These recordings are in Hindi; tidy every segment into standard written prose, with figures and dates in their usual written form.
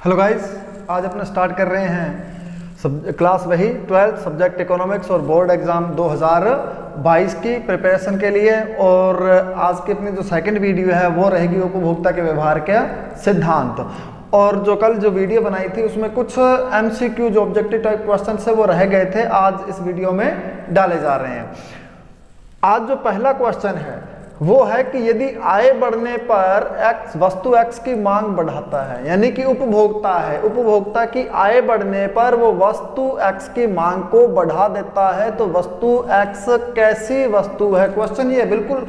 हेलो गाइस, आज अपना स्टार्ट कर रहे हैं क्लास वही 12th सब्जेक्ट इकोनॉमिक्स और बोर्ड एग्जाम 2022 की प्रिपरेशन के लिए। और आज की अपनी जो सेकंड वीडियो है वो रहेगी उपभोक्ता के व्यवहार के सिद्धांत। और जो कल जो वीडियो बनाई थी उसमें कुछ MCQ जो ऑब्जेक्टिव टाइप क्वेश्चन है वो रह गए थे, आज इस वीडियो में डाले जा रहे हैं। आज जो पहला क्वेश्चन है वो है कि यदि आय बढ़ने पर वस्तु X की मांग बढ़ाता है, यानी कि उपभोक्ता है, उपभोक्ता की आय बढ़ने पर वो वस्तु X की मांग को बढ़ा देता है, तो वस्तु X कैसी वस्तु है। क्वेश्चन ये बिल्कुल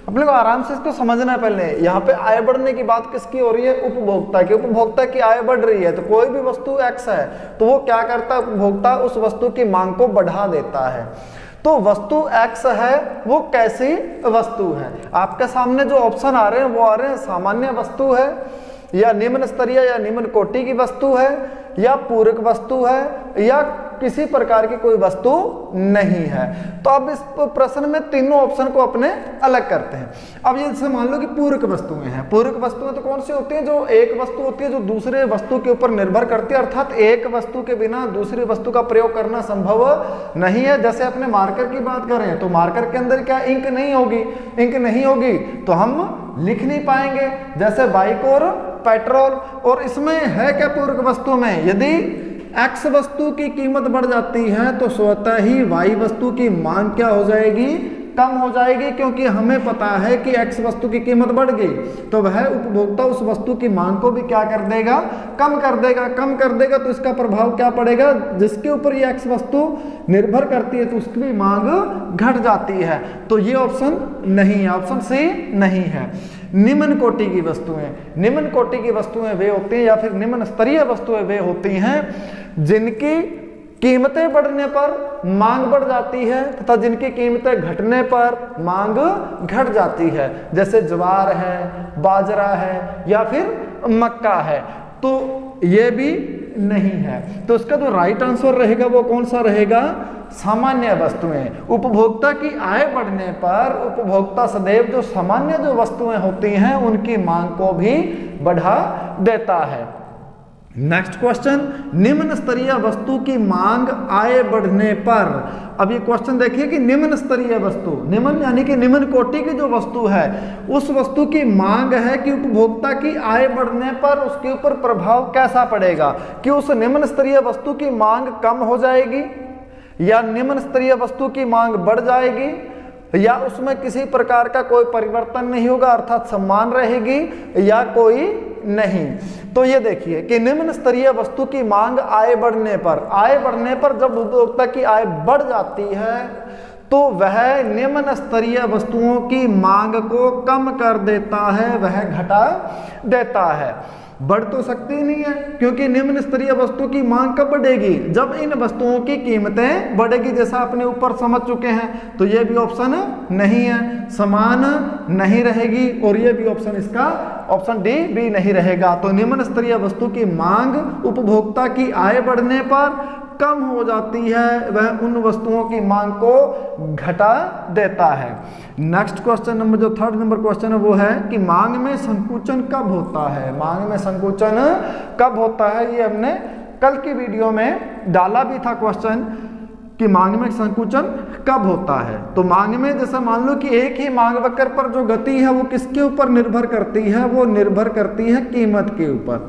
अपने को आराम से इसको समझना है। पहले यहाँ पे आय बढ़ने की बात किसकी हो रही है? उपभोक्ता की। उपभोक्ता की आय बढ़ रही है तो कोई भी वस्तु X है तो वो क्या करता है? उपभोक्ता उस वस्तु की मांग को बढ़ा देता है। तो वस्तु X है वो कैसी वस्तु है? आपके सामने जो ऑप्शन आ रहे हैं वो आ रहे हैं सामान्य वस्तु है, या निम्न स्तरीय या निम्न कोटि की वस्तु है, या पूरक वस्तु है, या किसी प्रकार की कोई वस्तु नहीं है। तो अब इस प्रश्न में तीनों ऑप्शन को अपने अलग करते हैं। अब ये जैसे मान लो कि पूरक वस्तुएं हैं। पूरक वस्तुएं तो कौन सी होती हैं? जो एक वस्तु होती है जो दूसरे वस्तु के ऊपर निर्भर करती है, अर्थात एक वस्तु के बिना दूसरी वस्तु का प्रयोग करना संभव नहीं है। जैसे अपने मार्कर की बात करें तो मार्कर के अंदर क्या इंक नहीं होगी? इंक नहीं होगी तो हम लिख नहीं पाएंगे। जैसे बाइक और पेट्रोल। और इसमें है क्या पूरक वस्तु में? यदि X वस्तु की कीमत बढ़ जाती है तो स्वतः ही Y वस्तु की मांग क्या हो जाएगी? कम हो जाएगी, क्योंकि हमें पता है कि X वस्तु की कीमत बढ़ गई तो वह उपभोक्ता उस वस्तु की मांग को भी क्या कर देगा? कम कर देगा। कम कर देगा तो इसका प्रभाव क्या पड़ेगा? जिसके ऊपर ये X वस्तु निर्भर करती है तो उसकी भी मांग घट जाती है। तो ये ऑप्शन नहीं है, ऑप्शन सी नहीं है। निम्न कोटि की वस्तुएं, निम्न कोटि की वस्तुएं वे होती हैं या फिर निम्न स्तरीय वस्तुएं वे होती हैं जिनकी कीमतें बढ़ने पर मांग बढ़ जाती है तथा जिनकी कीमतें घटने पर मांग घट जाती है। जैसे ज्वार है, बाजरा है, या फिर मक्का है। तो ये भी नहीं है। तो इसका जो राइट आंसर रहेगा वो कौन सा रहेगा? सामान्य वस्तुएं। उपभोक्ता की आय बढ़ने पर उपभोक्ता सदैव जो सामान्य जो वस्तुएं होती हैं उनकी मांग को भी बढ़ा देता है। नेक्स्ट क्वेश्चन, निम्न स्तरीय वस्तु की मांग आय बढ़ने पर। अब ये क्वेश्चन देखिए कि निम्न स्तरीय वस्तु, निम्न यानी कि निम्न कोटि की जो वस्तु है उस वस्तु की मांग है कि उपभोक्ता की आय बढ़ने पर उसके ऊपर प्रभाव कैसा पड़ेगा? कि उस निम्न स्तरीय वस्तु की मांग कम हो जाएगी, या निम्न स्तरीय वस्तु की मांग बढ़ जाएगी, या उसमें किसी प्रकार का कोई परिवर्तन नहीं होगा अर्थात समान रहेगी, या कोई नहीं। तो ये देखिए कि निम्न स्तरीय वस्तु की मांग आय बढ़ने पर, आय बढ़ने पर जब उपभोक्ता की आय बढ़ जाती है तो वह निम्न स्तरीय वस्तुओं की मांग को कम कर देता है, वह घटा देता है। बढ़ तो सकती नहीं है, क्योंकि निम्न स्तरीय वस्तु की मांग कब बढ़ेगी? जब इन वस्तुओं की कीमतें बढ़ेगी, जैसा अपने ऊपर समझ चुके हैं। तो ये भी ऑप्शन नहीं है, समान नहीं रहेगी। और ये भी ऑप्शन, इसका ऑप्शन डी भी नहीं रहेगा। तो निम्न स्तरीय वस्तु की मांग उपभोक्ता की आय बढ़ने पर कम हो जाती है, वह उन वस्तुओं की मांग को घटा देता है। नेक्स्ट क्वेश्चन नंबर, जो थर्ड नंबर क्वेश्चन है वो है कि मांग में संकुचन कब होता है? मांग में संकुचन कब होता है? ये हमने कल की वीडियो में डाला भी था क्वेश्चन कि मांग में संकुचन कब होता है। तो मांग में जैसा मान लो कि एक ही मांग वक्र पर जो गति है वो किसके ऊपर निर्भर करती है? वो निर्भर करती है कीमत के ऊपर।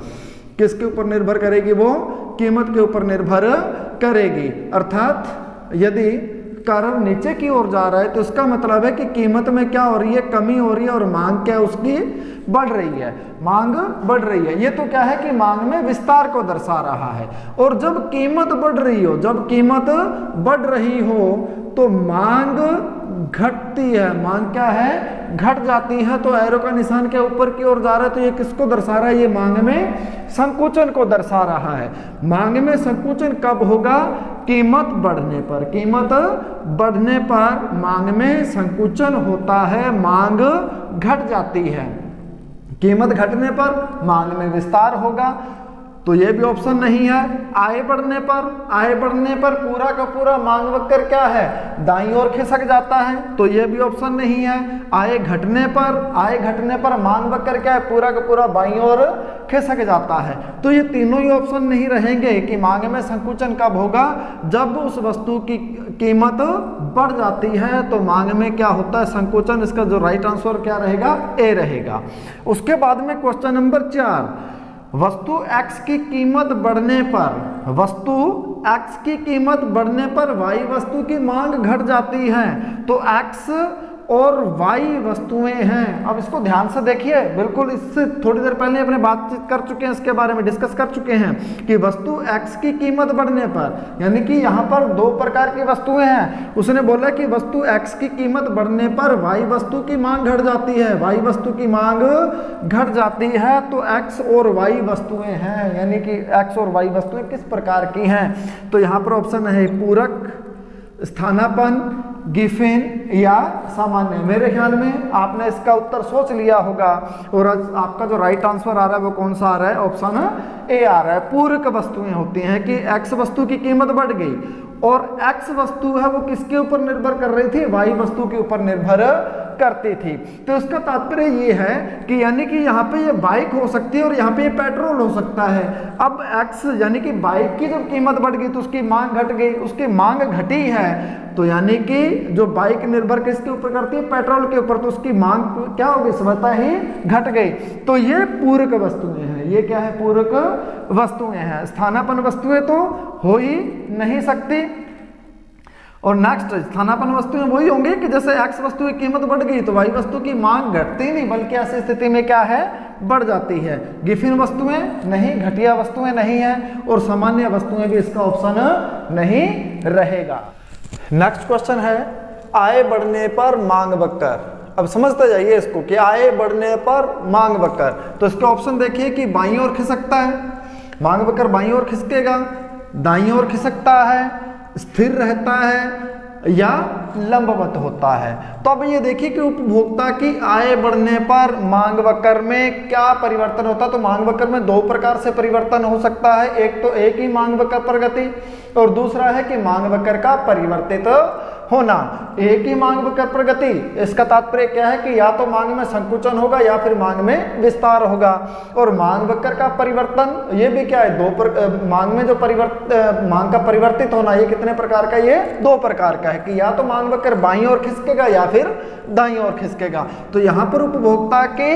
किसके ऊपर निर्भर करेगी? वो कीमत के ऊपर निर्भर करेगी। अर्थात यदि कारण नीचे की ओर जा रहा है तो इसका मतलब है कि कीमत में क्या हो रही है? कमी हो रही है। और मांग क्या उसकी? बढ़ रही है, मांग बढ़ रही है। ये तो क्या है कि मांग में विस्तार को दर्शा रहा है। और जब कीमत बढ़ रही हो, जब कीमत बढ़ रही हो तो मांग घटती है। मांग क्या है? घट जाती है। तो एरो का निशान के ऊपर की ओर जा रहा है तो ये किसको दर्शा रहा है? ये मांग में संकुचन को दर्शा रहा है। मांग में संकुचन कब होगा? कीमत बढ़ने पर। कीमत बढ़ने पर मांग में संकुचन होता है, मांग घट जाती है। कीमत घटने पर मांग में विस्तार होगा। तो ये भी ऑप्शन नहीं है। आय बढ़ने पर पूरा का पूरा मांग वक्र क्या है, दाईं ओर खिसक जाता है, तो ये भी ऑप्शन नहीं है। आय घटने पर मांग वक्र क्या है, पूरा का पूरा बाईं ओर खिसक जाता है। तो ये तीनों ही ऑप्शन नहीं रहेंगे कि मांग में संकुचन कब होगा, जब उस वस्तु की कीमत बढ़ जाती है तो मांग में क्या होता है, संकुचन। इसका जो राइट आंसर क्या रहेगा, ए रहेगा। उसके बाद में क्वेश्चन नंबर 4, वस्तु x की कीमत बढ़ने पर y वस्तु की मांग घट जाती है। तो x और y वस्तुएं हैं। अब इसको ध्यान से देखिए, बिल्कुल इससे थोड़ी देर पहले अपने बातचीत कर चुके हैं, इसके बारे में डिस्कस कर चुके हैं कि वस्तु x की कीमत बढ़ने पर, यानी कि यहाँ पर दो प्रकार की वस्तुएं हैं। उसने बोला कि वस्तु x की कीमत बढ़ने पर y वस्तु की मांग घट जाती है, y वस्तु की मांग घट जाती है। तो x और y वस्तुएं हैं, यानी कि x और y वस्तुएं किस प्रकार की हैं, तो यहाँ पर ऑप्शन है पूरक, स्थानापन्न, गिफिन या सामान्य। मेरे ख्याल में आपने इसका उत्तर सोच लिया होगा और आपका जो राइट आंसर आ रहा है वो कौन सा आ रहा है, ऑप्शन ए आ रहा है। पूरक वस्तुएं होती हैं कि x वस्तु की कीमत बढ़ गई और x वस्तु है वो किसके ऊपर निर्भर कर रही थी, y वस्तु के ऊपर निर्भर करती थी। तो इसका तात्पर्य ये है कि यानी कि यहाँ पे ये बाइक हो सकती है और यहाँ पे ये पेट्रोल हो सकता है। अब x यानी कि बाइक की जब कीमत बढ़ गई तो उसकी मांग घट गई, उसकी मांग घटी है, तो यानी कि जो बाइक निर्भर किसके ऊपर करती है, पेट्रोल के ऊपर, तो उसकी मांग क्या होगी, स्वतः ही घट गई। तो ये पूरक वस्तुएं हैं। ये क्या है, पूरक वस्तुएं हैं। स्थानापन्न वस्तुएं तो हो ही नहीं सकती। और नेक्स्ट, स्थानापन्न वस्तुएं वही होंगी कि जैसे x वस्तु की कीमत बढ़ गई तो y वस्तु की मांग घटती नहीं, बल्कि ऐसी स्थिति में क्या है, बढ़ जाती है। गिफिन वस्तुएं नहीं, घटिया वस्तुएं नहीं है, और सामान्य वस्तुएं भी इसका ऑप्शन नहीं रहेगा। नेक्स्ट क्वेश्चन है, आय बढ़ने पर मांग वक्र। अब समझते जाइए इसको कि आय बढ़ने पर मांग वक्र, तो इसके ऑप्शन देखिए कि बाईं ओर खिसकता है, मांग वक्र बाईं ओर खिसकेगा, दाईं ओर खिसकता है, स्थिर रहता है या लंबवत होता है। तो अब ये देखिए कि उपभोक्ता की आय बढ़ने पर मांग वक्र में क्या परिवर्तन होता है। तो मांग वक्र में दो प्रकार से परिवर्तन हो सकता है, एक तो एक ही मांग वक्र प्रगति और दूसरा है कि मांग वक्र का परिवर्तित होना। एक ही मांग वक्र प्रगति, इसका तात्पर्य क्या है कि या तो मांग में संकुचन होगा या फिर मांग में विस्तार होगा। और मांग वक्र का परिवर्तन, ये भी क्या है, मांग में जो मांग का परिवर्तित होना, ये कितने प्रकार का, ये दो प्रकार का है कि या तो मांग वक्र बाईं ओर खिसकेगा या फिर दाईं ओर खिसकेगा। तो यहाँ पर उपभोक्ता के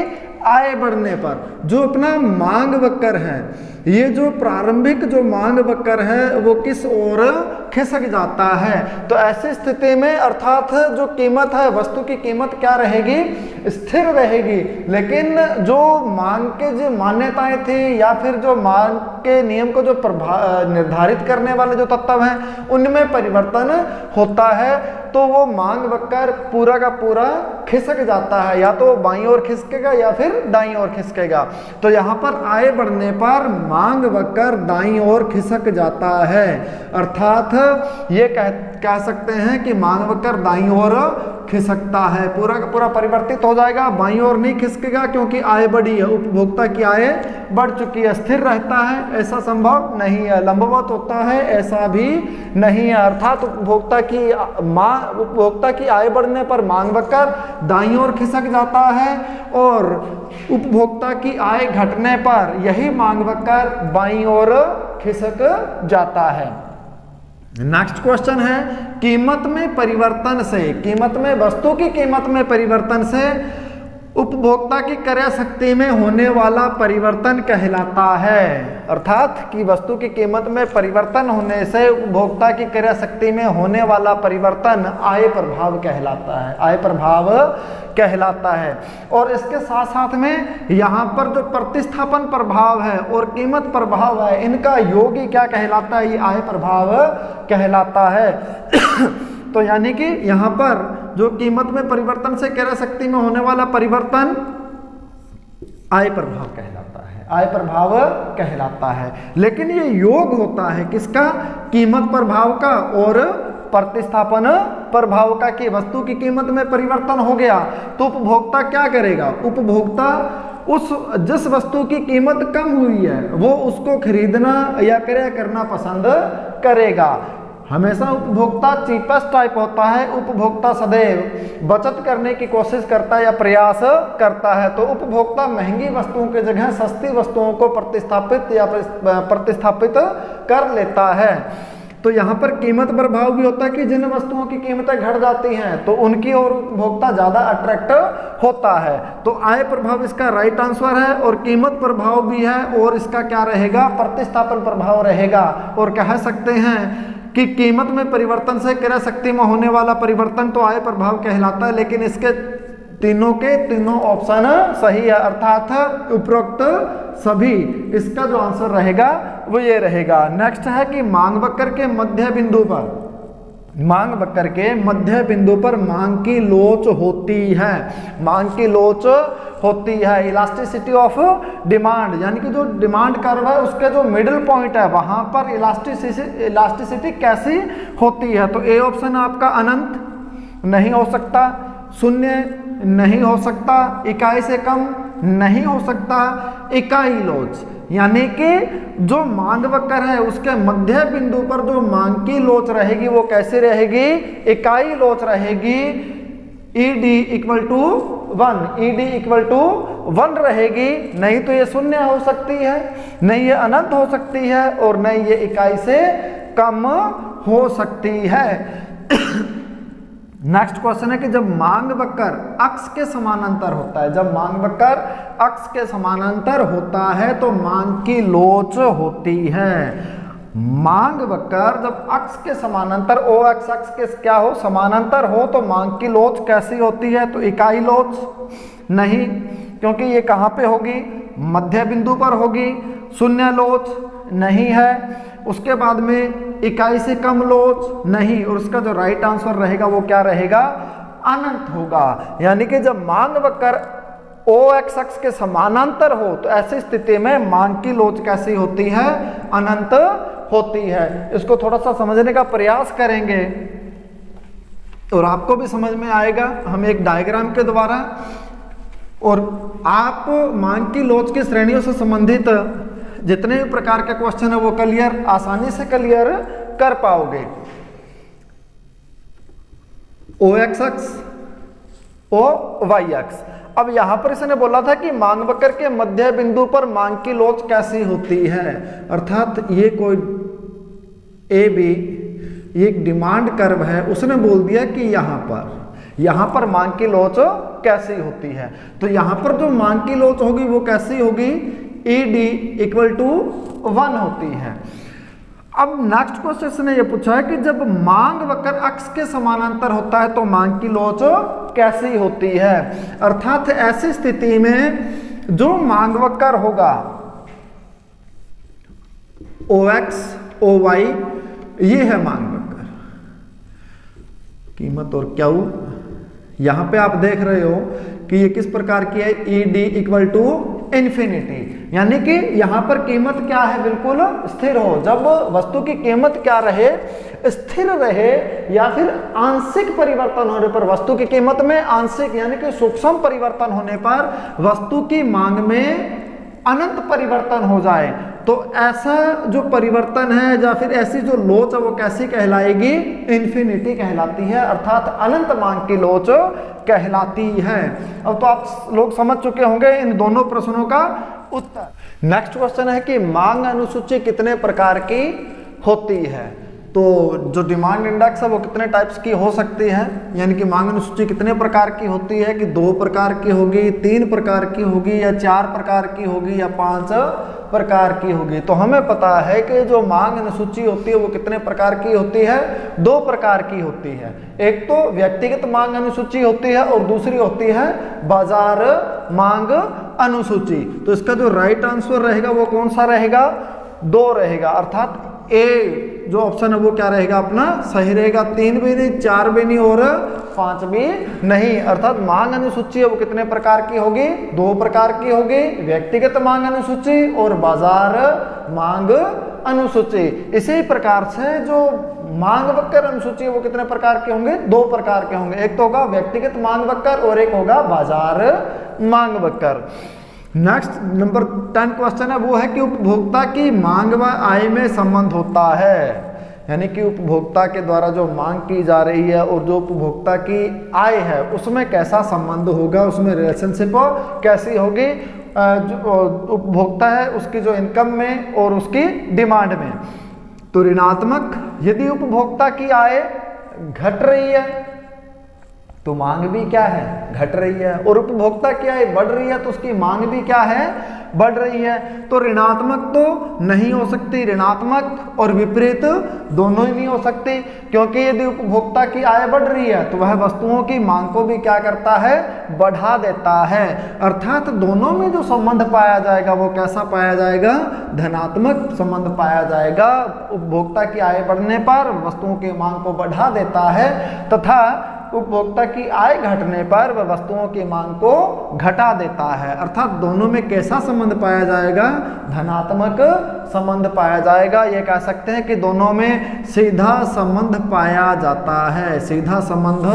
आय बढ़ने पर जो अपना मांग वक्र है, ये जो प्रारंभिक जो मांग वक्र है वो किस ओर खिसक जाता है। तो ऐसी स्थिति में अर्थात जो कीमत है, वस्तु की कीमत क्या रहेगी, स्थिर रहेगी, लेकिन जो मांग के जो मान्यताएं थी या फिर जो मांग के नियम को जो निर्धारित करने वाले जो तत्व हैं उनमें परिवर्तन होता है। तो वो मांग वक्र पूरा का पूरा खिसक जाता है, या तो बाईं ओर खिसकेगा या फिर दाईं ओर खिसकेगा। तो यहाँ पर आय बढ़ने पर मांग वक्र दाईं ओर खिसक जाता है, अर्थात ये कह सकते हैं कि मांग वक्र दाईं ओर खिसकता है, पूरा का पूरा परिवर्तित हो जाएगा, बाईं ओर नहीं खिसकेगा क्योंकि आय बढ़ी है, उपभोक्ता की आय बढ़ चुकी है। स्थिर रहता है, ऐसा संभव नहीं है। लंबवत होता है, ऐसा भी नहीं है। अर्थात उपभोक्ता की आय बढ़ने पर मांग वक्र दाईं ओर खिसक जाता है और उपभोक्ता की आय घटने पर यही मांग वक्र बाईं ओर खिसक जाता है। नेक्स्ट क्वेश्चन है, कीमत में परिवर्तन से, कीमत में, वस्तु की कीमत में परिवर्तन से उपभोक्ता की क्रय शक्ति में होने वाला परिवर्तन कहलाता है। अर्थात कि वस्तु की कीमत में परिवर्तन होने से उपभोक्ता की क्रय शक्ति में होने वाला परिवर्तन आय प्रभाव कहलाता है, आय प्रभाव कहलाता है। और इसके साथ साथ में यहाँ पर जो प्रतिस्थापन प्रभाव है और कीमत प्रभाव है, इनका योग ही क्या कहलाता है, ये आय प्रभाव कहलाता है। तो यानी कि यहाँ पर जो कीमत में परिवर्तन से क्रय शक्ति में होने वाला परिवर्तन आय प्रभाव कहलाता है, आय प्रभाव कहलाता है। लेकिन ये योग होता है किसका, कीमत प्रभाव का और प्रतिस्थापन प्रभाव का। कि वस्तु की कीमत में परिवर्तन हो गया तो उपभोक्ता क्या करेगा, उपभोक्ता उस जिस वस्तु की कीमत कम हुई है वो उसको खरीदना या क्रय करना पसंद करेगा। हमेशा उपभोक्ता चीपेस्ट टाइप होता है, उपभोक्ता सदैव बचत करने की कोशिश करता है या प्रयास करता है, तो उपभोक्ता महंगी वस्तुओं की जगह सस्ती वस्तुओं को प्रतिस्थापित कर लेता है। तो यहाँ पर कीमत प्रभाव भी होता है कि जिन वस्तुओं की कीमतें घट जाती हैं तो उनकी ओर उपभोक्ता ज्यादा अट्रैक्ट होता है। तो आय प्रभाव इसका राइट आंसर है और कीमत प्रभाव भी है, और इसका क्या रहेगा, प्रतिस्थापन प्रभाव रहेगा। और कह सकते हैं कि कीमत में परिवर्तन से क्रय शक्ति में होने वाला परिवर्तन तो आय प्रभाव कहलाता है, लेकिन इसके तीनों के तीनों ऑप्शन सही है, अर्थात उपरोक्त सभी। इसका जो आंसर रहेगा वो ये रहेगा। नेक्स्ट है कि मांग वक्र के मध्य बिंदु पर, मांग वक्र के मध्य बिंदु पर मांग की लोच होती है, मांग की लोच होती है। इलास्टिसिटी ऑफ डिमांड, यानी कि जो डिमांड कर्व है उसके जो मिडिल पॉइंट है वहां पर इलास्टिसिटी कैसी होती है। तो ए ऑप्शन आपका अनंत नहीं हो सकता, शून्य नहीं हो सकता, इकाई से कम नहीं हो सकता, इकाई लोच, यानी कि जो मांग वक्र है उसके मध्य बिंदु पर जो मांग की लोच रहेगी वो कैसे रहेगी, इकाई लोच रहेगी। ED equal to 1, ED equal to 1 रहेगी, नहीं तो ये शून्य हो सकती है, नहीं ये अनंत हो सकती है, और नहीं ये इकाई से कम हो सकती है। नेक्स्ट क्वेश्चन है कि जब मांग वक्र अक्ष के समानांतर होता है, जब मांग वक्र अक्ष के समानांतर होता है तो मांग की लोच होती है। मांग वक्र जब अक्ष के समानांतर OX अक्ष के क्या हो, समानांतर हो, तो मांग की लोच कैसी होती है, तो इकाई लोच नहीं, क्योंकि ये कहाँ पे होगी, मध्य बिंदु पर होगी। शून्य लोच नहीं है, उसके बाद में इकाई से कम लोच नहीं, और उसका जो राइट आंसर रहेगा वो क्या रहेगा, अनंत होगा। यानी कि जब मांग वक्र OX अक्ष के समानांतर हो तो ऐसी स्थिति में मांग की लोच कैसी होती है, अनंत होती है। इसको थोड़ा सा समझने का प्रयास करेंगे और आपको भी समझ में आएगा हम एक डायग्राम के द्वारा, और आप मांग की लोच की श्रेणियों से संबंधित जितने भी प्रकार के क्वेश्चन है वो क्लियर, आसानी से क्लियर कर पाओगे। OX अक्ष, OY अक्ष। अब यहां पर इसने बोला था कि मांग वक्र के मध्य बिंदु पर मांग की लोच कैसी होती है, अर्थात ये कोई AB ये एक डिमांड कर्व है, उसने बोल दिया कि यहां पर मांग की लोच कैसी होती है। तो यहां पर जो मांग की लोच होगी वो कैसी होगी, ED इक्वल टू 1 होती है। अब नेक्स्ट क्वेश्चन ने यह पूछा है कि जब मांग वक्र अक्ष के समानांतर होता है तो मांग की लोच कैसी होती है, अर्थात ऐसी स्थिति में जो मांग वक्र होगा OX OY ये है मांग वक्र, कीमत और क्यू। यहां पे आप देख रहे हो कि ये किस प्रकार की है, ED इक्वल टू इन्फिनिटी, यानी कि यहां पर कीमत क्या है, बिल्कुल स्थिर हो। जब वस्तु की कीमत क्या रहे, स्थिर रहे, या फिर आंशिक परिवर्तन होने पर, वस्तु की कीमत में आंशिक यानी कि सूक्ष्म परिवर्तन होने पर वस्तु की मांग में अनंत परिवर्तन हो जाए, तो ऐसा जो परिवर्तन है या फिर ऐसी जो लोच है वो कैसी कहलाएगी, इन्फिनिटी कहलाती है, अर्थात अनंत मांग की लोच कहलाती है। अब तो आप लोग समझ चुके होंगे इन दोनों प्रश्नों का उत्तर। नेक्स्ट क्वेश्चन है कि मांग अनुसूची कितने प्रकार की होती है, तो जो डिमांड इंडेक्स है वो कितने टाइप्स की हो सकती है, यानी कि मांग अनुसूची कितने प्रकार की होती है, कि 2 प्रकार की होगी, 3 प्रकार की होगी, या 4 प्रकार की होगी, या 5 प्रकार की होगी। तो हमें पता है कि जो मांग अनुसूची होती है वो कितने प्रकार की होती है, 2 प्रकार की होती है। एक तो व्यक्तिगत मांग अनुसूची होती है और दूसरी होती है बाजार मांग अनुसूची। तो इसका जो राइट आंसर रहेगा वो कौन सा रहेगा, 2 रहेगा, अर्थात ए जो ऑप्शन है वो क्या रहेगा अपना, सही रहेगा। 3 भी नहीं, 4 भी नहीं और 5 भी नहीं, अर्थात मांग अनुसूची है वो कितने प्रकार की होगी, 2 प्रकार की होगी, व्यक्तिगत मांग अनुसूची और बाजार मांग अनुसूची। इसी प्रकार से जो मांग वक्र अनुसूची है वो कितने प्रकार के होंगे, 2 प्रकार के होंगे, एक तो होगा व्यक्तिगत मांग वक्र और एक होगा बाजार मांग वक्र। नेक्स्ट नंबर 10 क्वेश्चन है, वो है कि उपभोक्ता की मांग व आय में संबंध होता है, यानी कि उपभोक्ता के द्वारा जो मांग की जा रही है और जो उपभोक्ता की आय है उसमें कैसा संबंध होगा, उसमें रिलेशनशिप कैसी होगी, जो उपभोक्ता है उसकी जो इनकम में और उसकी डिमांड में। तो ऋणात्मक, यदि उपभोक्ता की आय घट रही है तो मांग भी क्या है, घट रही है, और उपभोक्ता की आय बढ़ रही है तो उसकी मांग भी क्या है, बढ़ रही है। तो ऋणात्मक तो नहीं हो सकती, ऋणात्मक और विपरीत दोनों ही नहीं हो सकती, क्योंकि यदि उपभोक्ता की आय बढ़ रही है तो वह वस्तुओं की मांग को भी क्या करता है, बढ़ा देता है। अर्थात दोनों में जो संबंध पाया जाएगा वो कैसा पाया जाएगा, धनात्मक संबंध पाया जाएगा। उपभोक्ता की आय बढ़ने पर वस्तुओं की मांग को बढ़ा देता है तथा उपभोक्ता की आय घटने पर वह वस्तुओं की मांग को घटा देता है। अर्थात दोनों में कैसा संबंध पाया जाएगा, धनात्मक संबंध पाया जाएगा। ये कह सकते हैं कि दोनों में सीधा संबंध पाया जाता है, सीधा संबंध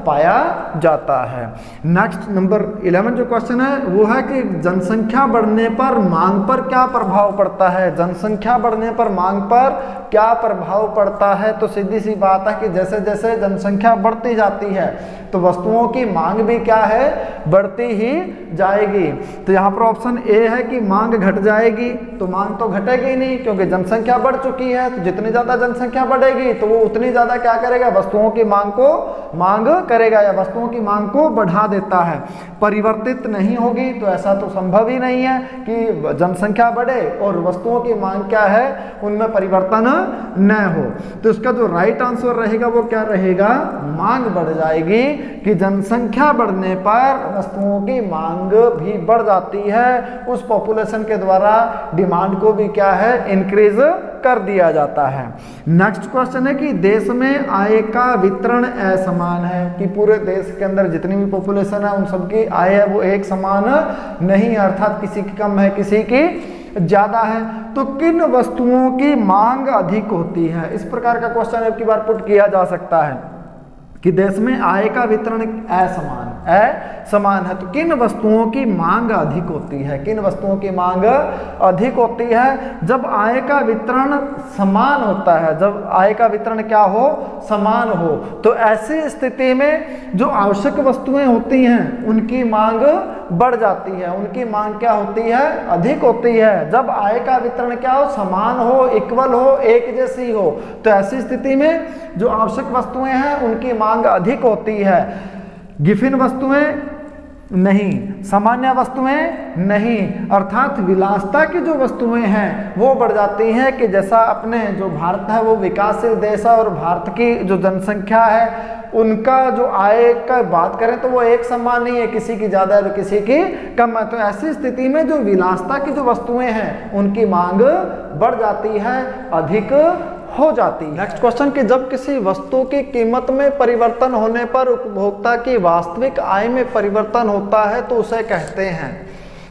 पाया जाता है। नेक्स्ट नंबर 11 जो क्वेश्चन है वो है कि जनसंख्या बढ़ने पर मांग पर क्या प्रभाव पड़ता है, जनसंख्या बढ़ने पर मांग पर क्या प्रभाव पड़ता है। तो सीधी सी बात है कि जैसे जैसे जनसंख्या बढ़ती जाती है तो वस्तुओं की मांग भी क्या है, बढ़ती ही जाएगी। तो यहाँ पर ऑप्शन ए है कि मांग घट जाएगी, तो मांग तो घटेगी नहीं क्योंकि जनसंख्या बढ़ चुकी है। तो जितनी ज्यादा जनसंख्या बढ़ेगी तो वो उतनी ज्यादा क्या करेगा, वस्तुओं की मांग को मांग करेगा या वस्तुओं की मांग को बढ़ा देता है। परिवर्तित नहीं होगी, तो ऐसा तो संभव ही नहीं है कि जनसंख्या बढ़े और वस्तुओं की मांग क्या है, उनमें परिवर्तन न हो। तो इसका जो राइट आंसर रहेगा वो क्या रहेगा, मांग बढ़ जाएगी, कि जनसंख्या बढ़ने पर वस्तुओं की मांग भी बढ़ जाती है, उस पॉपुलेशन के द्वारा डिमांड को भी क्या है, इंक्रीज कर दिया जाता है। नेक्स्ट क्वेश्चन है कि देश में आय का वितरण असमान है, कि पूरे देश के अंदर जितनी भी पॉपुलेशन है उन सबकी आय है वो एक समान नहीं है, अर्थात किसी की कम है किसी की ज्यादा है। तो किन वस्तुओं की मांग अधिक होती है, इस प्रकार का क्वेश्चन अब की बार पुट किया जा सकता है कि देश में आय का वितरण असमान है, तो किन वस्तुओं की मांग अधिक होती है, किन वस्तुओं की मांग अधिक होती है। जब आय का वितरण समान होता है, जब आय का वितरण क्या हो, समान हो, तो ऐसी स्थिति में जो आवश्यक वस्तुएं होती हैं उनकी मांग बढ़ जाती है, उनकी मांग क्या होती है, अधिक होती है। जब आय का वितरण क्या हो, समान हो, इक्वल हो, एक जैसी हो, तो ऐसी स्थिति में जो आवश्यक वस्तुएं हैं उनकी मांग अधिक होती है। गिफिन वस्तुएं नहीं, सामान्य वस्तुएं नहीं, अर्थात विलासता की जो वस्तुएं हैं वो बढ़ जाती हैं। कि जैसा अपने जो भारत है वो विकासशील देश है और भारत की जो जनसंख्या है उनका जो आय का बात करें तो वो एक समान नहीं है, किसी की ज्यादा है तो किसी की कम है। तो ऐसी स्थिति में जो विलासता की जो वस्तुएं हैं उनकी मांग बढ़ जाती है, अधिक हो जाती है। नेक्स्ट क्वेश्चन कि जब किसी वस्तु की कीमत में परिवर्तन होने पर उपभोक्ता की वास्तविक आय में परिवर्तन होता है तो उसे कहते हैं,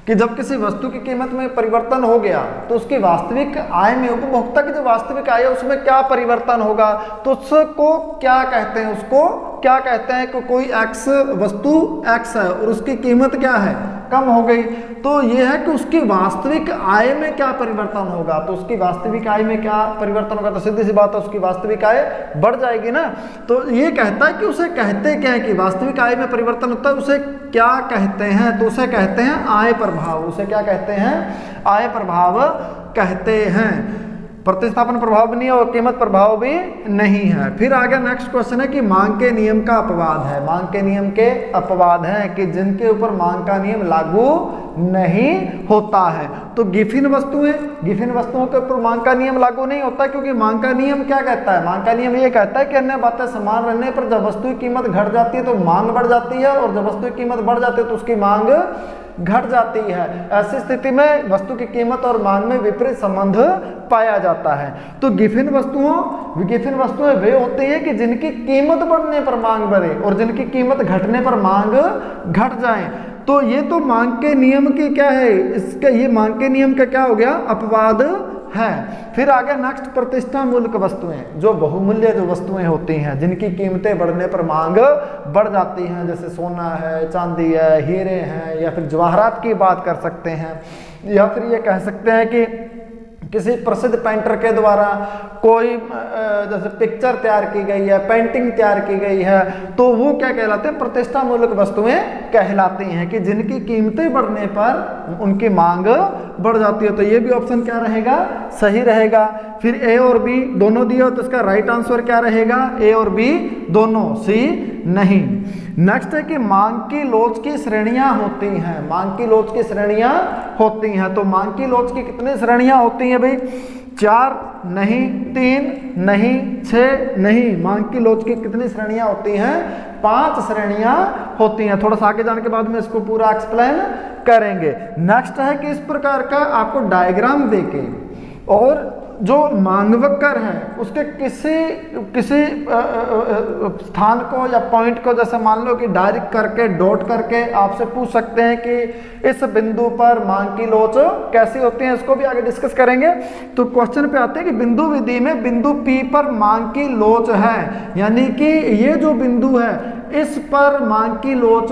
कि जब किसी वस्तु की कीमत में परिवर्तन हो गया तो उसकी वास्तविक आय में, उपभोक्ता की जो वास्तविक आय है उसमें क्या परिवर्तन होगा, तो उसको क्या कहते हैं, उसको क्या कहते हैं कि कोई एक्स वस्तु एक्स है और उसकी कीमत क्या है, कम हो गई, तो यह है कि उसकी वास्तविक आय में क्या परिवर्तन होगा। तो उसकी वास्तविक आय में क्या परिवर्तन होगा, तो सीधी सी बात है उसकी वास्तविक आय बढ़ जाएगी ना। तो ये कहता है कि उसे कहते क्या है, कि वास्तविक आय में परिवर्तन होता है उसे क्या कहते हैं, तो उसे कहते हैं आय प्रभाव। उसे क्या कहते हैं, आय प्रभाव कहते हैं। प्रतिस्थापन प्रभाव भी नहीं है और कीमत प्रभाव भी नहीं है। फिर आगे नेक्स्ट क्वेश्चन है कि मांग के नियम का अपवाद है। मांग के नियम के अपवाद है कि जिनके ऊपर मांग का नियम लागू नहीं होता है। तो गिफिन वस्तुएं, गिफिन वस्तुओं के ऊपर मांग का नियम लागू नहीं होता, क्योंकि मांग का नियम क्या कहता है, मांग का नियम ये कहता है कि अन्य बातें समान रहने पर जब वस्तु की कीमत घट जाती है तो मांग बढ़ जाती है, और जब वस्तु की कीमत बढ़ जाती है तो उसकी मांग घट जाती है। ऐसी स्थिति में वस्तु की कीमत और मांग में विपरीत संबंध पाया जाता है। तो गिफिन वस्तुएं वे होती हैं कि जिनकी कीमत बढ़ने पर मांग बढ़े और जिनकी कीमत घटने पर मांग घट जाए। तो ये तो मांग के नियम की क्या है, इसका ये मांग के नियम का क्या हो गया, अपवाद है। फिर आगे नेक्स्ट प्रतिष्ठा मूल्य वस्तुएं, जो बहुमूल्य जो वस्तुएं होती हैं जिनकी कीमतें बढ़ने पर मांग बढ़ जाती हैं, जैसे सोना है, चांदी है, हीरे हैं, या फिर जवाहरात की बात कर सकते हैं, या फिर ये कह सकते हैं कि किसी प्रसिद्ध पेंटर के द्वारा कोई जैसे पिक्चर तैयार की गई है, पेंटिंग तैयार की गई है, तो वो क्या कहलाते हैं, प्रतिष्ठा मूलक वस्तुएं कहलाती हैं, कि जिनकी कीमतें बढ़ने पर उनकी मांग बढ़ जाती है। तो ये भी ऑप्शन क्या रहेगा, सही रहेगा। फिर ए और बी दोनों दिए हो तो इसका राइट आंसर क्या रहेगा, ए और बी दोनों, सी नहीं। नेक्स्ट है कि मांग की लोच की श्रेणियां होती हैं, मांग की लोच की श्रेणियां होती हैं। तो मांग की लोच की कितनी श्रेणियां होती हैं भाई, 4 नहीं, 3 नहीं, 6 नहीं। मांग की लोच की कितनी श्रेणियां होती हैं, 5 श्रेणियां होती हैं। थोड़ा सा आगे जाने के बाद में इसको पूरा एक्सप्लेन करेंगे। नेक्स्ट है कि इस प्रकार का आपको डायग्राम देके और जो मांग वक्र है उसके किसी स्थान को या पॉइंट को, जैसे मान लो कि डायरेक्ट करके डॉट करके आपसे पूछ सकते हैं कि इस बिंदु पर मांग की लोच कैसी होती है, इसको भी आगे डिस्कस करेंगे। तो क्वेश्चन पे आते हैं कि बिंदु विधि में बिंदु P पर मांग की लोच है, यानी कि ये जो बिंदु है इस पर मांग की लोच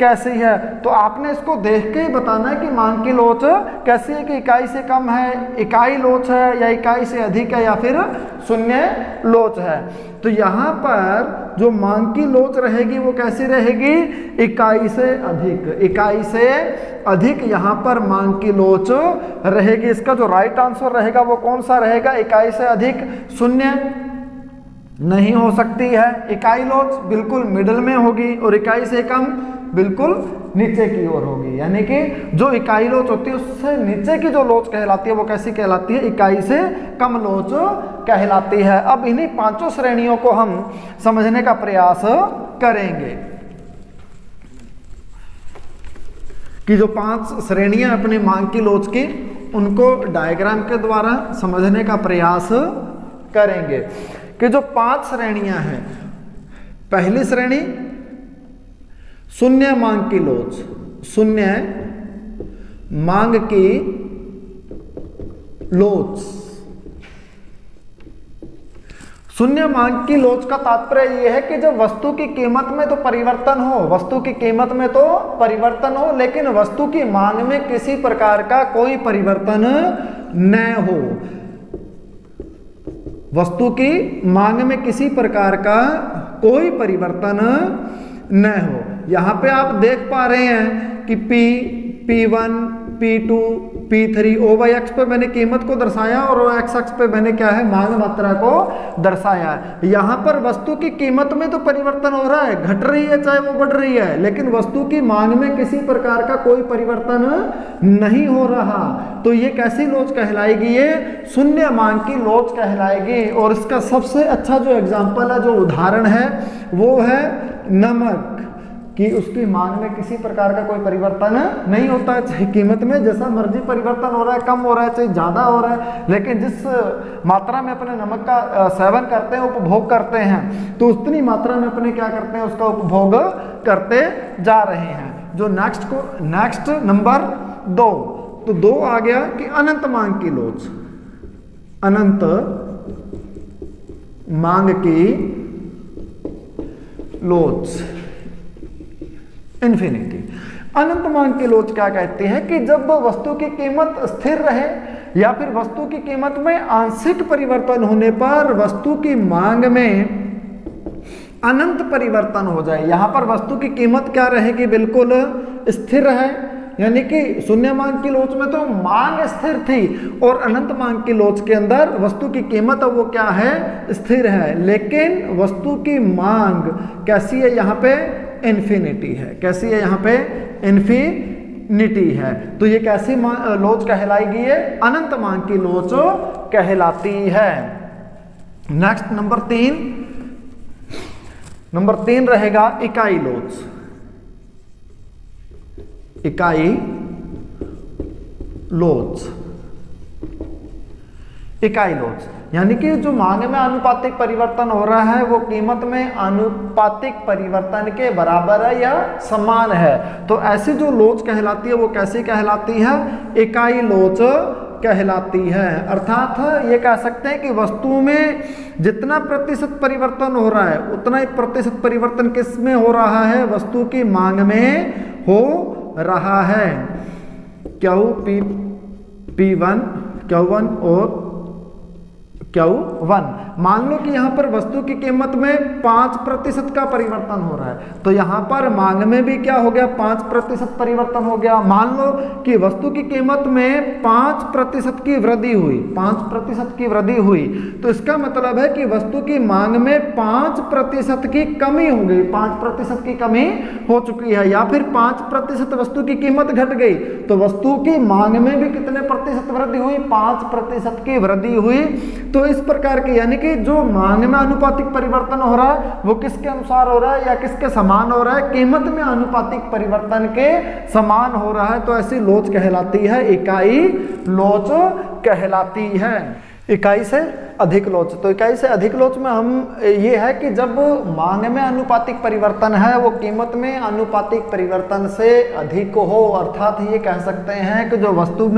कैसी है। तो आपने इसको देख के ही बताना है कि मांग की लोच कैसी है, कि इकाई से कम है, इकाई लोच है, या इकाई से अधिक है, या फिर शून्य लोच है। तो यहाँ पर जो मांग की लोच रहेगी वो कैसी रहेगी, इकाई से अधिक, इकाई से अधिक यहाँ पर मांग की लोच रहेगी। इसका जो राइट आंसर रहेगा वो कौन सा रहेगा, इकाई से अधिक, शून्य नहीं हो सकती है, इकाई लोच बिल्कुल मिडल में होगी, और इकाई से कम बिल्कुल नीचे की ओर होगी। यानी कि जो इकाई लोच होती है उससे नीचे की जो लोच कहलाती है वो कैसी कहलाती है, इकाई से कम लोच कहलाती है। अब इन्हीं 5 श्रेणियों को हम समझने का प्रयास करेंगे, कि जो 5 श्रेणियां अपनी मांग की लोच की, उनको डायग्राम के द्वारा समझने का प्रयास करेंगे। कि जो 5 श्रेणियां हैं, पहली श्रेणी शून्य मांग की लोच, शून्य मांग की लोच। शून्य मांग की लोच का तात्पर्य यह है कि जब वस्तु की कीमत में तो परिवर्तन हो, वस्तु की कीमत में तो परिवर्तन हो, लेकिन वस्तु की मांग में किसी प्रकार का कोई परिवर्तन न हो, वस्तु की मांग में किसी प्रकार का कोई परिवर्तन न हो। यहां पे आप देख पा रहे हैं कि P1, P2, P3 OY-X पे मैंने कीमत को दर्शाया और OX-X पे मैंने क्या है, मांग मात्रा को दर्शाया है। यहां पर वस्तु की कीमत में तो परिवर्तन हो रहा है, घट रही है चाहे वो बढ़ रही है, लेकिन वस्तु की मांग में किसी प्रकार का कोई परिवर्तन नहीं हो रहा। तो ये कैसी लोच कहलाएगी, ये शून्य मांग की लोच कहलाएगी। और इसका सबसे अच्छा जो एग्जाम्पल है, जो उदाहरण है, वो है नमक, कि उसकी मांग में किसी प्रकार का कोई परिवर्तन नहीं होता है, चाहे कीमत में जैसा मर्जी परिवर्तन हो रहा है, कम हो रहा है चाहे ज़्यादा हो रहा है, लेकिन जिस मात्रा में अपने नमक का सेवन करते हैं, उपभोग करते हैं, तो उतनी मात्रा में अपने क्या करते हैं, उसका उपभोग करते जा रहे हैं। जो नेक्स्ट नंबर 2, तो 2 आ गया कि अनंत मांग की लोच, अनंत मांग की लोच, इन्फिनिटी। अनंत मांग की लोच क्या कहती है, कि जब वस्तु की कीमत स्थिर रहे या फिर वस्तु की कीमत में आंशिक परिवर्तन होने पर वस्तु की मांग में अनंत परिवर्तन हो जाए। यहां पर वस्तु की कीमत क्या रहेगी, बिल्कुल स्थिर है, यानी कि शून्य मांग की लोच में तो मांग स्थिर थी, और अनंत मांग की लोच के अंदर वस्तु की कीमत वो क्या है, स्थिर है, लेकिन वस्तु की मांग कैसी है, यहाँ पे इन्फिनिटी है। कैसी है, यहाँ पे इन्फिनिटी है। तो ये कैसी लोच कहलाएगी, ये अनंत मांग की लोच कहलाती है। नेक्स्ट नंबर 3 रहेगा इकाई लोच, इकाई लोच, इकाई लोच, यानी कि जो मांग में आनुपातिक परिवर्तन हो रहा है वो कीमत में आनुपातिक परिवर्तन के बराबर है या समान है। तो ऐसी जो लोच कहलाती है वो कैसी कहलाती है, इकाई लोच कहलाती है। अर्थात ये कह सकते हैं कि वस्तु में जितना प्रतिशत परिवर्तन हो रहा है उतना ही प्रतिशत परिवर्तन किस में हो रहा है, वस्तु की मांग में हो रहा है। P1 Q1 और Q1। मान लो कि यहाँ पर वस्तु की कीमत में 5% का परिवर्तन हो रहा है, तो यहाँ पर मांग में भी क्या हो गया, 5% परिवर्तन हो गया। मान लो कि वस्तु की कीमत में 5% की वृद्धि हुई, 5% की वृद्धि हुई, तो इसका मतलब है कि वस्तु की मांग में 5% की कमी हो गई, 5% की कमी हो चुकी है। या फिर 5% वस्तु की कीमत घट गई, तो वस्तु की मांग में भी कितने प्रतिशत वृद्धि हुई, 5% की वृद्धि हुई। तो इस प्रकार की, यानी कि जो मांग में आनुपातिक परिवर्तन हो रहा है वो किसके अनुसार हो रहा है या किसके समान हो रहा है, कीमत में आनुपातिक परिवर्तन के समान हो रहा है। तो ऐसी लोच कहलाती है, इकाई लोच कहलाती है। इकाई से अधिक लोच, तो इकाई से अधिक लोच में हम ये है कि जब मांग में आनुपातिक परिवर्तन है वो कीमत में आनुपातिक परिवर्तन से अधिक हो। अर्थात ये कह सकते हैं कि जो वस्तु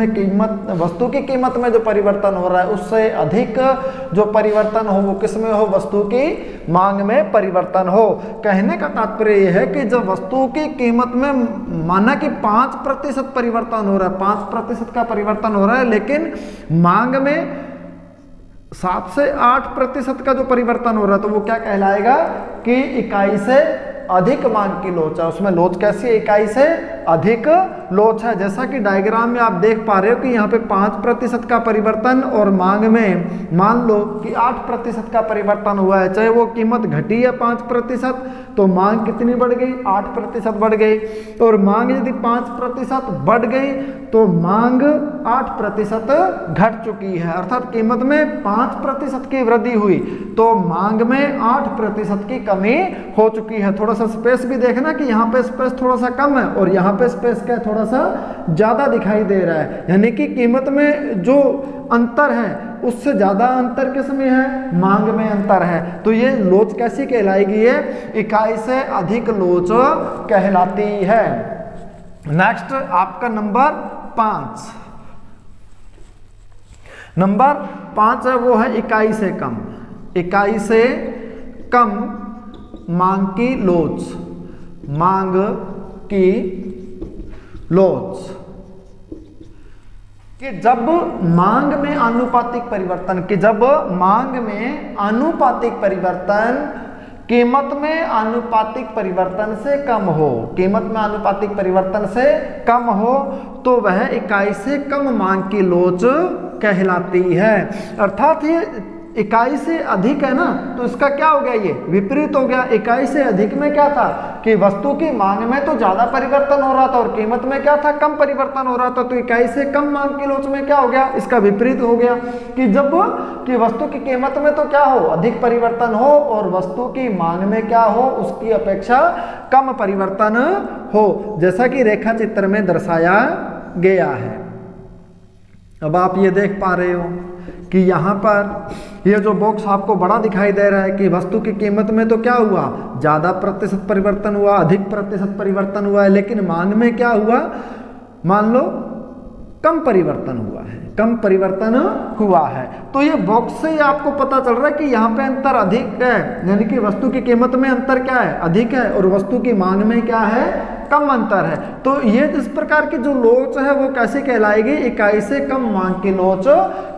की कीमत में जो परिवर्तन हो रहा है उससे अधिक जो परिवर्तन हो वो किस में हो, वस्तु की मांग में परिवर्तन हो। कहने का तात्पर्य यह है कि जब वस्तु की कीमत में माना कि 5% परिवर्तन हो रहा है, 5% का परिवर्तन हो रहा है, लेकिन मांग में 7 से 8% का जो परिवर्तन हो रहा है, तो वो क्या कहलाएगा कि इकाई से अधिक मांग की लोच है। उसमें लोच कैसी है, इकाई से अधिक लोच है। जैसा कि डायग्राम में आप देख पा रहे हो कि यहाँ पे 5% का परिवर्तन और मांग में मान लो कि 8% का परिवर्तन हुआ है, चाहे वो कीमत घटी है 5%, तो मांग कितनी बढ़ गई, 8% बढ़ गई। और मांग यदि 5% बढ़ गई तो मांग 8% घट चुकी है। अर्थात कीमत में 5% की वृद्धि हुई तो मांग में 8% की कमी हो चुकी है। थोड़ा सा स्पेस भी देखना कि यहाँ पे स्पेस थोड़ा सा कम है और यहाँ पे स्पेस क्या थोड़ा सा ज्यादा दिखाई दे रहा है, यानी कि कीमत में जो अंतर है उससे ज्यादा अंतर किसमें है, मांग में अंतर है। तो ये लोच कैसी कहलाएगी, ये इकाई से अधिक लोच कहलाती है। नेक्स्ट आपका नंबर 5 है, वो है इकाई से कम। इकाई से कम मांग की लोच, मांग की लोच कि जब मांग में आनुपातिक परिवर्तन, कीमत में आनुपातिक परिवर्तन से कम हो, कीमत में आनुपातिक परिवर्तन से कम हो, तो वह इकाई से कम मांग की लोच कहलाती है। अर्थात ये इकाई से अधिक है ना, तो इसका क्या हो गया, ये विपरीत हो गया। इकाई से अधिक में क्या था कि वस्तु की मांग में तो ज्यादा परिवर्तन हो रहा था और कीमत में क्या था, कम परिवर्तन हो रहा था। तो इकाई से कम मांग की लोच में क्या हो गया, इसका विपरीत हो गया कि जब कि वस्तु की कीमत में तो क्या हो, अधिक परिवर्तन हो और वस्तु की मांग में क्या हो, उसकी अपेक्षा कम परिवर्तन हो, जैसा कि रेखा चित्र में दर्शाया गया है। अब आप ये देख पा रहे हो कि यहाँ पर ये जो बॉक्स आपको बड़ा दिखाई दे रहा है कि वस्तु की कीमत में तो क्या हुआ, ज़्यादा प्रतिशत परिवर्तन हुआ, अधिक प्रतिशत परिवर्तन हुआ है, लेकिन मांग में क्या हुआ, मान लो कम परिवर्तन हुआ है, कम परिवर्तन हुआ है। तो ये बॉक्स से आपको पता चल रहा है कि यहाँ पे अंतर अधिक है, यानी कि वस्तु की कीमत में अंतर क्या है, अधिक है, और वस्तु की मांग में क्या है, कम अंतर है। तो ये इस प्रकार की जो लोच है वो कैसे कहलाएगी, इकाई से कम मांग की लोच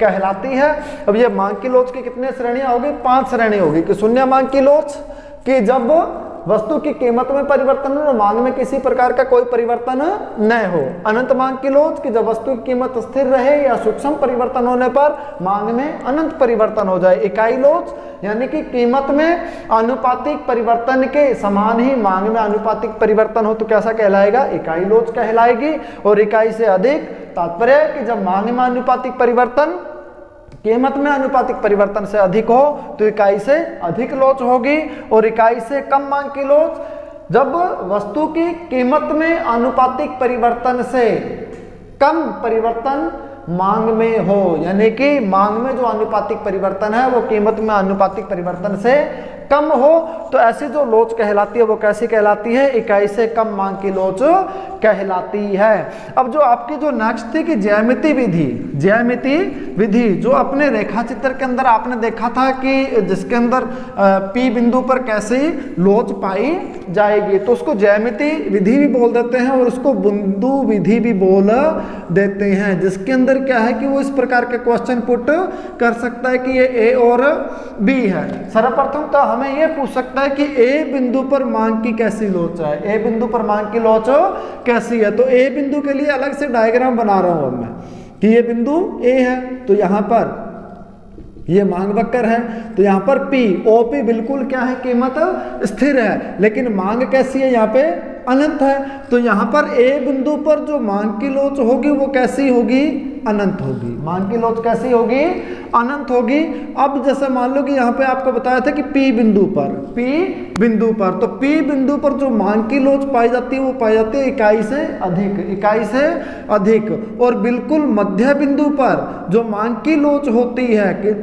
कहलाती है। अब ये मांग की लोच की कितने श्रेणियां होगी, 5 श्रेणी होगी। कि शून्य मांग की लोच कि जब वस्तु की कीमत में परिवर्तन हो, मांग में किसी प्रकार का कोई परिवर्तन न हो। अनंत मांग की लोच कि जब वस्तु की कीमत स्थिर रहे या सूक्ष्म परिवर्तन होने पर मांग में अनंत परिवर्तन हो जाए। इकाई लोच यानी कि कीमत में आनुपातिक परिवर्तन के समान ही मांग में आनुपातिक परिवर्तन हो तो कैसा कहलाएगा, इकाई लोच कहलाएगी। और इकाई से अधिक तात्पर्य कि जब मांग में आनुपातिक परिवर्तन कीमत में आनुपातिक परिवर्तन से अधिक हो तो इकाई से अधिक लोच होगी। और इकाई से कम मांग की लोच जब वस्तु की कीमत में आनुपातिक परिवर्तन से कम परिवर्तन मांग में हो, यानी कि मांग में जो आनुपातिक परिवर्तन है वो कीमत में आनुपातिक परिवर्तन से कम हो तो ऐसी जो लोच कहलाती है वो कैसी कहलाती है? इकाई से कम मांग की लोच कहलाती है। अब जो आपकी जो नेक्स्ट थी कि ज्यामिति विधि, ज्यामिति विधि जो अपने रेखा चित्र के अंदर आपने देखा था कि जिसके अंदर P बिंदु पर कैसी लोच पाई जाएगी, तो उसको ज्यामिति विधि भी बोल देते हैं और उसको बिंदु विधि भी बोल देते हैं, जिसके अंदर क्या है कि वो इस प्रकार के क्वेश्चन पुट कर सकता है कि ये A और B है। सर्वप्रथम तो हमें ये पूछ सकता है कि A बिंदु पर मांग की कैसी लोच है, A बिंदु पर मांग की लोच कैसी है। तो A बिंदु के लिए अलग से डायग्राम बना रहा हूं मैं कि ये बिंदु A है, तो यहां पर ये मांग वक्र है, तो यहां पर P OP बिल्कुल क्या है, कीमत स्थिर है, लेकिन मांग कैसी है, यहाँ पे अनंत है। तो यहां पर A बिंदु पर जो मांग की लोच होगी वो कैसी होगी, अनंत होगी। मांग की लोच कैसी होगी, अनंत होगी। अब जैसे मान लो कि यहाँ पे आपको बताया था कि P बिंदु पर, तो P बिंदु पर जो मांग की लोच पाई जाती है वो पाई जाती है इकाई से अधिक, इकाई से अधिक। और बिल्कुल मध्य बिंदु पर जो मांग की लोच होती है कि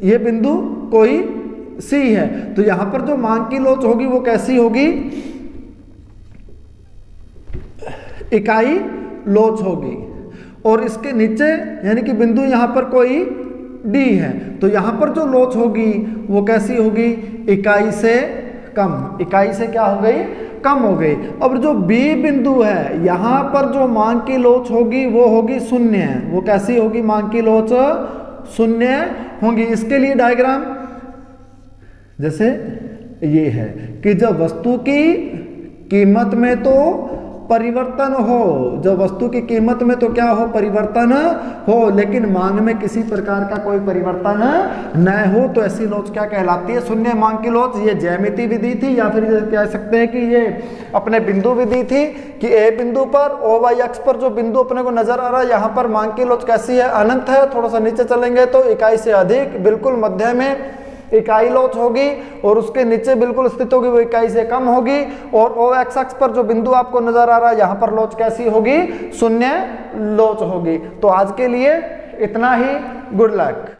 ये बिंदु कोई C है, तो यहां पर जो मांग की लोच होगी वो कैसी होगी, इकाई लोच होगी। और इसके नीचे यानी कि बिंदु यहां पर कोई D है, तो यहां पर जो लोच होगी वो कैसी होगी, इकाई से कम, इकाई से क्या हो गई, कम हो गई। अब जो B बिंदु है यहां पर जो मांग की लोच होगी वो होगी शून्य, वो कैसी होगी, मांग की लोच शून्य होंगी। इसके लिए डायग्राम जैसे ये है कि जब वस्तु की कीमत में तो परिवर्तन हो, जब वस्तु की कीमत में तो क्या हो, परिवर्तन हो, लेकिन मांग में किसी प्रकार का कोई परिवर्तन न हो, तो ऐसी लोच क्या कहलाती है, शून्य मांग की लोच। ये ज्यामिति विधि थी, या फिर कह सकते हैं कि ये अपने बिंदु विधि थी कि A बिंदु पर OY अक्ष पर जो बिंदु अपने को नजर आ रहा है यहाँ पर मांग की लोच कैसी है, अनंत है। थोड़ा सा नीचे चलेंगे तो इकाई से अधिक, बिल्कुल मध्य में इकाई लोच होगी, और उसके नीचे बिल्कुल स्थित होगी वो इकाई से कम होगी। और OX अक्ष पर जो बिंदु आपको नजर आ रहा है यहाँ पर लोच कैसी होगी, शून्य लोच होगी। तो आज के लिए इतना ही, गुड लक।